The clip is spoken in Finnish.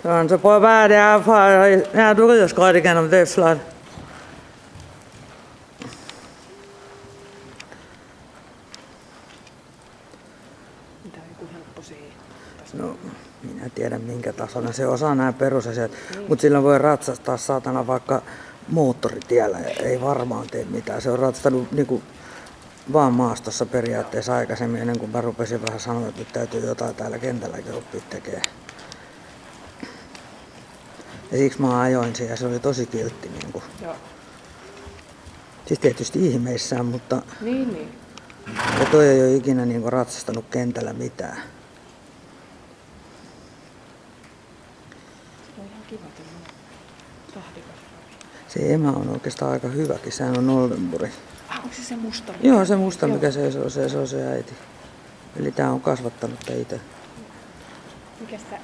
Så prøv bare, det er fra... Ja, du rider skøjt igen, om det er flot. Mitä joku helppo siihen? No, minä tiedän minkä tasoinen. Se osaa nämä perusasiat, mutta sillä voi ratsastaa saatana vaikka moottoritiellä. Ei varmaan tee mitään. Se on ratsastanut niinku vaan maastossa periaatteessa aikaisemmin, ennen kuin mä rupesin vähän sanoa, että nyt täytyy jotain täällä kentälläkin oppia tekemään. Ja siksi mä ajoin siihen ja se oli tosi kiltti. Niinku. Joo. Siis tietysti ihmeissään, mutta Niin. ja toi ei ole ikinä niinku ratsastanut kentällä mitään. Se on ihan kiva tämmönen tahdikas. Se emä on oikeastaan aika hyväkin, sehän on Oldenburg. Onko se musta? Joo, se musta, mikä se on se äiti. Eli tää on kasvattanut itse. Mikäs tää